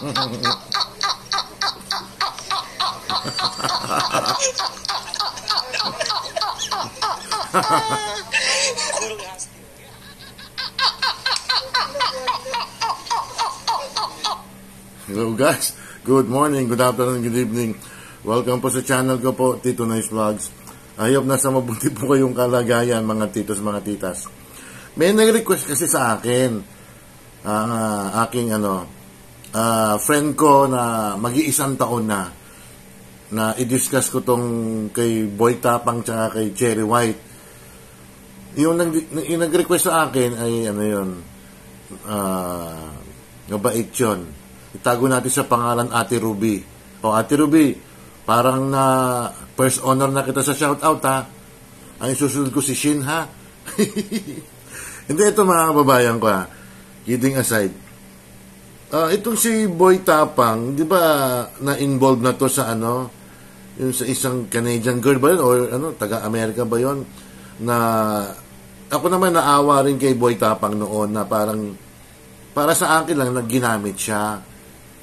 Hello guys, good morning, good afternoon, good evening. Welcome po sa channel ko po, Tito Nice Vlogs. I hope nasa mabuti po kayong kalagayan mga titos, mga titas. May nag-request kasi sa akin, aking friend ko na mag-iisang taon na i-discuss ko tong kay Boy Tapang tsaka kay Cherry White. Yung nag-request sa akin ay mabait yun. Itago natin sa pangalan Ate Ruby. O Ate Ruby, parang na first honor na kita sa shoutout ha. Ang susunod ko si Shin ha. Hindi, ito mga kababayan ko ha. Kidding aside. Itong si Boy Tapang, di ba na-involved na to sa yung sa isang Canadian girl ba yun? O taga-Amerika ba yun? Na ako naman naawa rin kay Boy Tapang noon na parang para sa akin lang ginamit siya.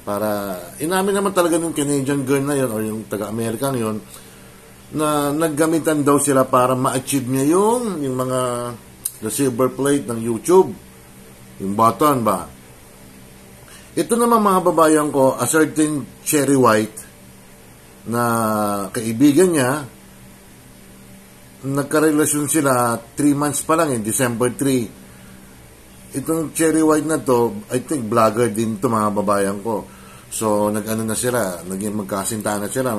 Para, inamin naman talaga ng Canadian girl na yun o yung taga-American yun na naggamitan daw sila para ma-achieve niya yung mga the silver plate ng YouTube. Yung button ba? Ito naman mga babayan ko, a certain Cherry White na kaibigan niya, nagkarelasyon sila 3 months pa lang December 3. Itong Cherry White na to, I think vlogger din to mga babayan ko. So, nag-ano na sila, naging magkasintahan na sila,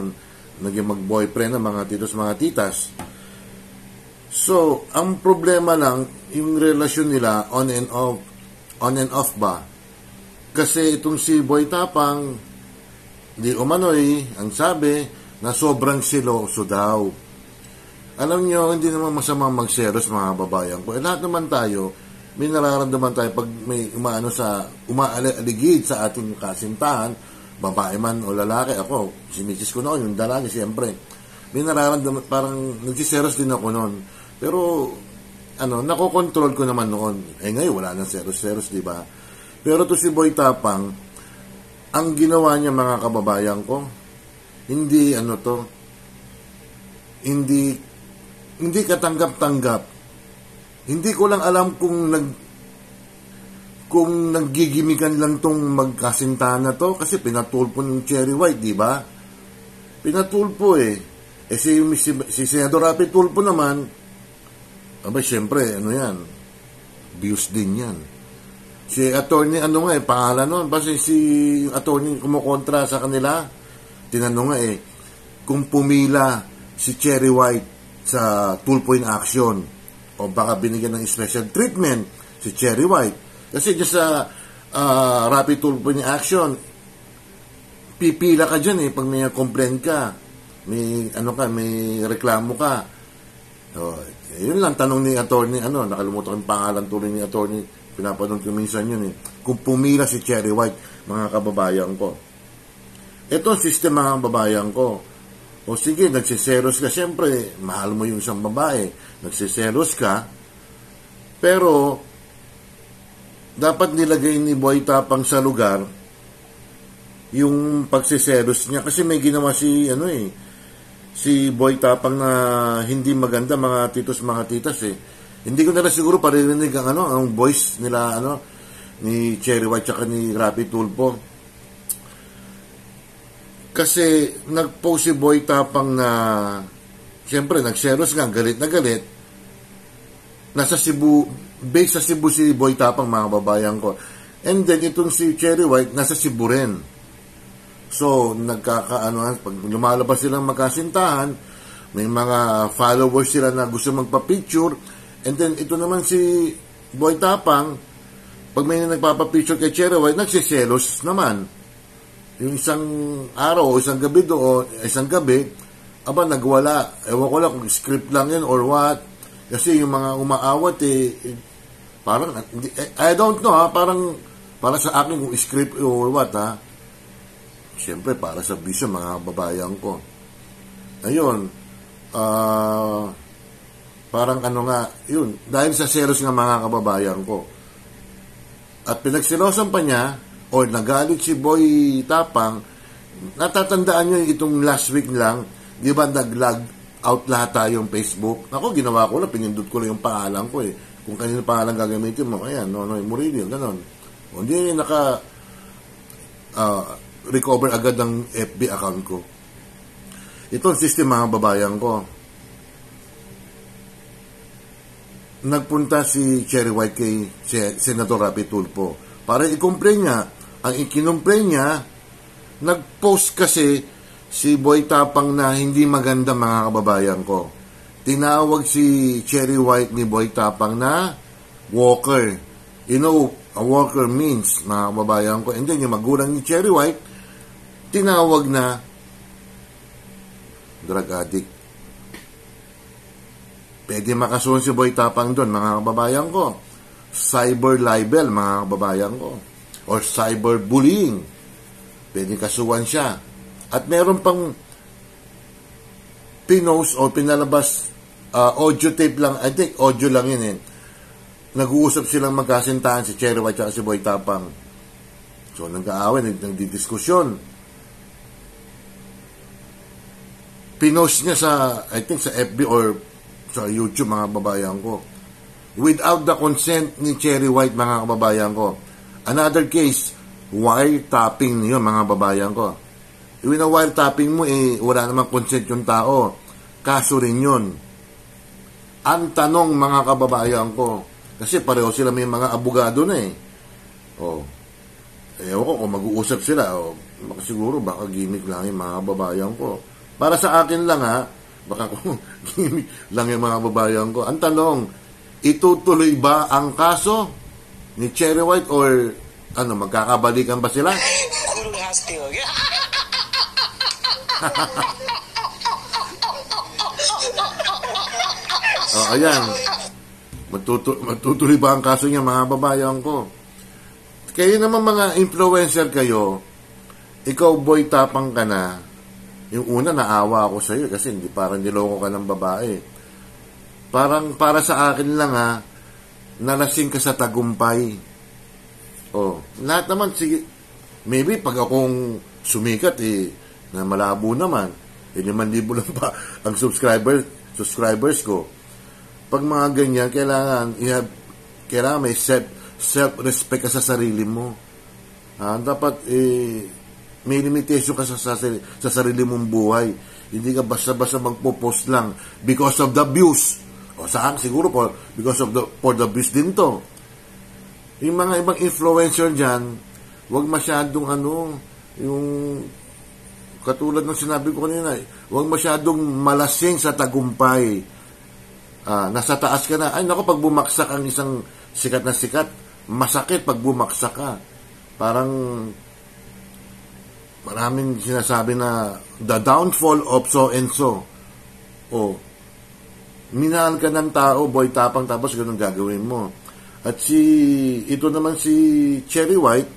naging mag-boyfriend ng mga titos, mga titas. So, ang problema lang, yung relasyon nila, on and off ba? Kasi itong si Boy Tapang, di umano'y, ang sabi, na sobrang siloso daw. Alam nyo, hindi naman masama magselos mga babayan ko. Lahat naman tayo, may nararamdaman tayo pag may umaaligid sa ating kasintahan, babae man o lalaki. Ako, si Mrs. ko noon, yung dalaki, siyempre. May nararamdaman, parang nagsiseros din ako noon. Pero, nakokontrol ko naman noon. Ngayon, wala nang seros-seros, di ba? Pero to si Boy Tapang, ang ginawa niya mga kababayan ko, hindi hindi katanggap-tanggap. Hindi ko lang alam kung naggigimikan lang tong magkasintahan na to kasi pinatulpo ng Cherry White, di ba? Pinatulpo eh. Si Senador Rapi Tulpo naman, siyempre, yan? Views din yan. Si attorney, pangalan nun? Basta si attorney kumukontra sa kanila, tinanong kung pumila si Cherry White sa Tulpo in Action o baka binigyan ng special treatment si Cherry White. Kasi dyan sa Rapid Tulpo in Action, pipila ka dyan pag may complaint ka, may reklamo ka. Yun lang tanong ni attorney, nakalimutan yung pangalan tuloy ni attorney, pinapanood ko minsan yun kung pumila si Cherry White, mga kababayan ko. Ito ang system mga kababayan ko. O sige, nagsiselos ka, siyempre, mahal mo yung isang babae, nagsiselos ka, pero dapat nilagay ni Boy Tapang sa lugar yung pagsiselos niya, kasi may ginawa si Boy Tapang na hindi maganda mga titos, mga titas Hindi ko nila siguro paririnig ang voice nila ni Cherry White tsaka ni Rapi Tulpo. Kasi nag-post si Boy Tapang na siyempre nagseros nga, galit na galit. Nasa Cebu, based sa Cebu si Boy Tapang mga babayan ko. And then itong si Cherry White nasa Cebu rin. So pag lumalabas silang magkasintahan, may mga followers sila na gusto magpa-picture. And then ito naman si Boy Tapang, pag may nagpapa-picture kay Cherry White, nagsiselos naman. Yung isang araw o isang gabi nagwala. Ewan ko lang kung script lang yan or what. Kasi yung mga umaawat parang, I don't know parang para sa akin kung script or what Siyempre para sa bisyo mga babayan ko. Ayun. Parang yun. Dahil sa selos ng mga kababayan ko. At pinagsilosan pa niya, or nagalit si Boy Tapang, natatandaan nyo itong last week lang, di ba nag-log out lahat tayong Facebook? Ako, ginawa ko lang, pinindot ko lang yung pangalan ko eh. Kung kanino pangalan gagamitin mo, ayan, Nonoy Murillo, ganon. O, hindi recover agad ng FB account ko. Itong system, mga babayan ko, nagpunta si Cherry White kay Senator Rapi Tulfo para i-complain niya. Ang i-complain niya, nag-post kasi si Boy Tapang na hindi maganda, mga kababayan ko. Tinawag si Cherry White ni Boy Tapang na walker. You know, a walker means, mga kababayan ko. And then, yung magulang ni Cherry White, tinawag na drug addict. Pwede makasuhan si Boy Tapang doon, mga kababayan ko. Cyber libel, mga kababayan ko. Or cyber bullying. Pwede kasuhan siya. At meron pang pinost o pinalabas audio tape lang, I think audio lang yun eh. Nag-uusap silang magkasintahan si Cherry White at si Boy Tapang. So, nag-aaway, nagdidiskusyon. Pinost niya sa, I think sa FB or sa YouTube, mga kababayan ko. Without the consent ni Cherry White, mga kababayan ko. Another case, wiretapping yun, mga kababayan ko. Iwin na wiretapping mo, wala namang consent yung tao. Kaso rin yun. Ang tanong, mga kababayan ko, kasi pareho sila may mga abogado na eh. O, ewan ko kung mag-uusap sila, siguro baka gimmick lang yung mga kababayan ko. Para sa akin lang ha, baka kung gimmick lang yung mga kababayan ko. Ang tanong, itutuloy ba ang kaso ni Cherry White or magkakabalikan ba sila? Ayan. Matutuloy ba ang kaso niya, mga babayan ko? Kayo naman mga influencer kayo, ikaw Boy Tapang ka na, yung una naawa ako sa iyo kasi hindi parang niloko ka ng babae. Parang para sa akin lang ha, nalasing ka sa tagumpay. Lahat naman, sige, maybe pag akong sumikat na malabo naman, 5,000 lang pa ang subscribers ko. Pag mga ganyan, kailangan may self-respect ka sa sarili mo. Dapat may limitation ka sa sarili mong buhay. Hindi ka basta-basta magpo-post lang because of the views. Saan? Siguro because of for the views din to. Yung mga ibang influencer dyan, wag masyadong yung katulad ng sinabi ko kanina, wag masyadong malasing sa tagumpay. Nasa taas ka na. Ay, naku, pag bumaksak ang isang sikat na sikat, masakit pag bumaksak ka. Parang maraming sinasabi na the downfall of so and so. Minahal ka ng tao, Boy Tapang, tapos ganun gagawin mo. At ito naman si Cherry White,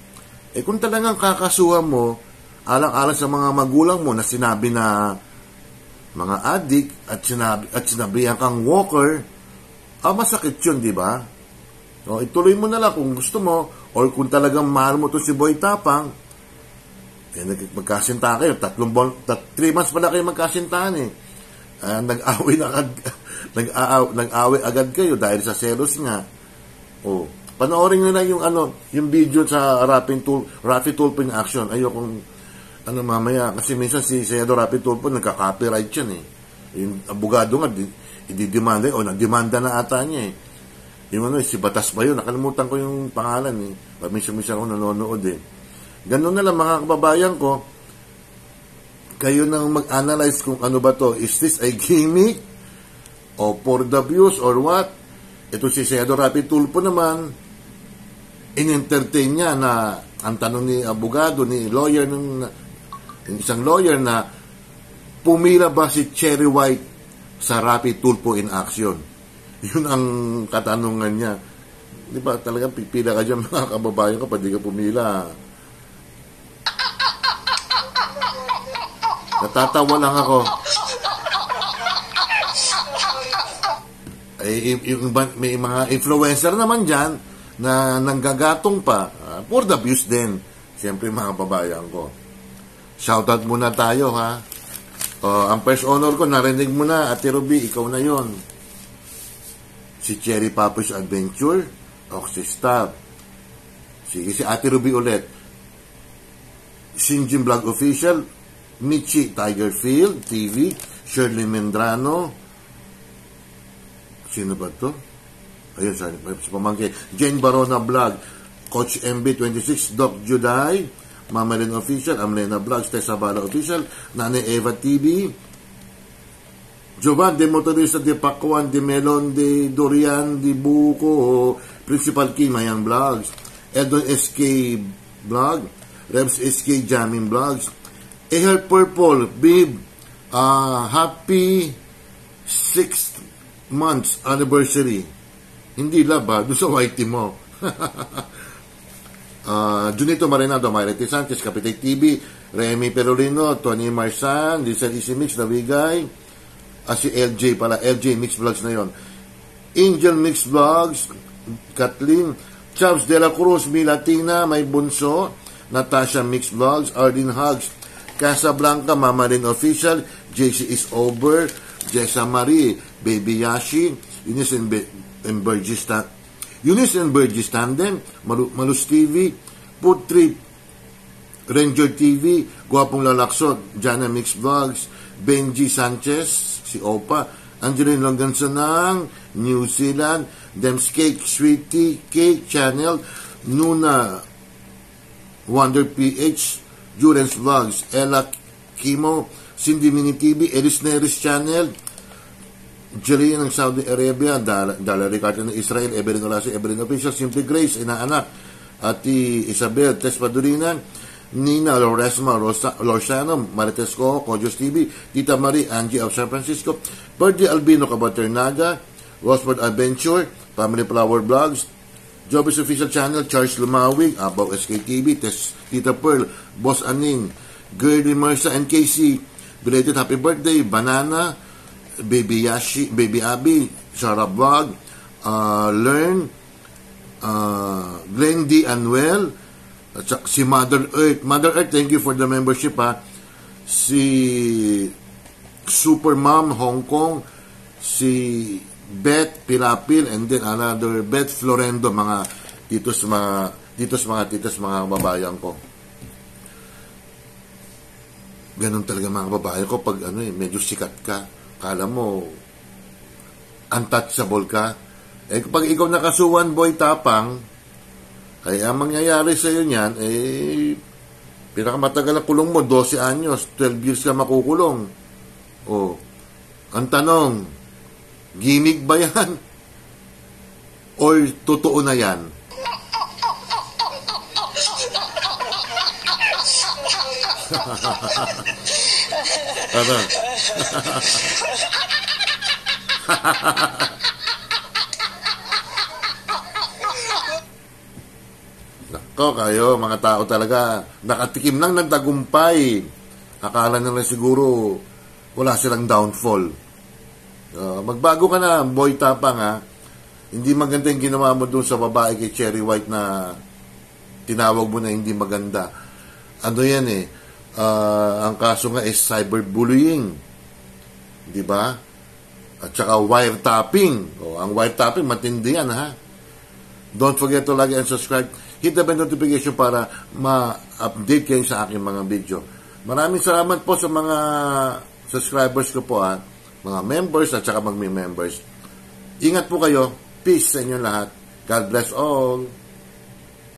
kung talagang kakasuhan mo, alang-alang sa mga magulang mo na sinabi na mga addict at sinabihan kang walker, masakit yun, di ba? Ituloy mo na lang kung gusto mo, or kung talagang mahal mo to si Boy Tapang, magkasinta kayo, 3 months pala kayo magkasintahan nag-away agad kayo dahil sa selos nga. Panoorin nyo na yung video sa Rapi Tulfo in action. Ayokong mamaya, kasi minsan si Senador Rapi Tulfo nagka-copyright yan yung abogado nga ididemanda nagdemanda na ata niya yung si Batas ba yun, nakalimutan ko yung pangalan minsan ako nanonood ganun na lang, mga kababayan ko. Kayo nang mag-analyze kung ano ba to, is this a gimmick o for the views or what. Ito si Senador Rapi Tulfo naman, in-entertain niya na ang tanong ni abogado, ni lawyer, ng isang lawyer, na pumila ba si Cherry White sa Rapi Tulfo in action. Yun ang katanungan niya. Di ba talagang pipila ka dyan, mga kababayan ko, pag di ka pumila. Natatawa lang ako. May mga influencer naman dyan na nanggagatong pa for the views din. Siyempre mga babayan ko. Shoutout muna tayo ha. Ang first honor ko, narinig mo na, Ate Ruby, ikaw na yon. Si Cherry Papo's Adventure, Oxystab. Sige, si Ate Ruby ulit. Sinjin Vlog Official, Michi Tigerfield TV, Shirley Mendrano. Sino ba to? Ayun, sorry, si pamangkin. Jane Barona Vlog, Coach MB26, Doc Juday, Mama Len Official, Amlena Vlogs, Tessa Bala Official, Nane Eva TV, Jovan de Motorista de Pacuan, de Melon, de Dorian, de Buko, Principal Kim, Mayan Vlogs, Edon SK Vlog, Rebs SK Jamming Vlogs, Ehel Purple, Bib, happy 6th months anniversary. Hindi laba, doon sa whitey mo. Junito Marinado, Mayrete Sanchez, Kapitay TV, Remy Perolino, Tony Marsan, Lisa Easy Mix, Navigay, si LJ pala, LJ Mix Vlogs na yon. Angel Mix Vlogs, Kathleen, Charles De La Cruz, Milatina, May Bunso, Natasha Mix Vlogs, Arlene Hugs, Casablanca, Mama Rin Official, JC is Over, Jessa Marie, Baby Yashi, Eunice and Burgess Tandem, Malus TV, Food Trip, Ranger TV, Guwapong Lalaksot, Jana Mix Vlogs, Benji Sanchez, si Opa, Angeline Longansanang, New Zealand, Dems Cake, Sweetie Cake Channel, Nuna, Wonder PH, Jurens Vlogs, Ella Kimo, Cindy Mini TV, Eris Neris Channel, Jillian ng Saudi Arabia, Dala Ricardo ng Israel, Evelyn Olasi, Evelyn Official, Simply Grace, inaanak, Ati Isabel, Tess Padurina, Nina Loresma, Lorsano, Marites Co, Kojos TV, Tita Marie, Angie of San Francisco, Birdie Albino Cabaternaga, Rosebud Adventure, Family Flower Vlogs, Jobis Official Channel, Charles Lumawig, Abaw SKTV, Tita Pearl, Boss Aning, Gerdy Mersa, and Casey, belated happy birthday, Banana, Baby Yashi, Baby Abby, Sarah Vlog, Learn, Glenn D. Anuel, at si Mother Earth. Mother Earth, thank you for the membership ha. Si Super Mom Hong Kong, si Beth Pilapil, and then another Beth Florendo, mga titos, mga babayan ko. Ganun talaga mga babayan ko pag medyo sikat ka. Kala mo, untouchable ka. Kapag ikaw nakasuwan, boy tapang, kaya ang mangyayari sa iyo niyan, pinakamatagal na kulong mo, 12 anyos, 12 years ka makukulong. Ang tanong, gimmick ba yan? Or totoo na yan? Ano? Nako kayo, mga tao talaga, nakatikim lang ng tagumpay. Akala nila siguro wala silang downfall. Magbago ka na, boy tapang ha. Hindi maganda yung ginawa mo dun sa babae kay Cherry White na tinawag mo na hindi maganda. Ano yan ang kaso nga is cyberbullying. Di ba? At saka wiretapping. Ang wiretapping, matindi yan ha. Don't forget to like and subscribe. Hit the bell notification para ma-update kayo sa aking mga video. Maraming salamat po sa mga subscribers ko po ha. Mga members at saka magme-members. Ingat po kayo. Peace sa inyo lahat. God bless all.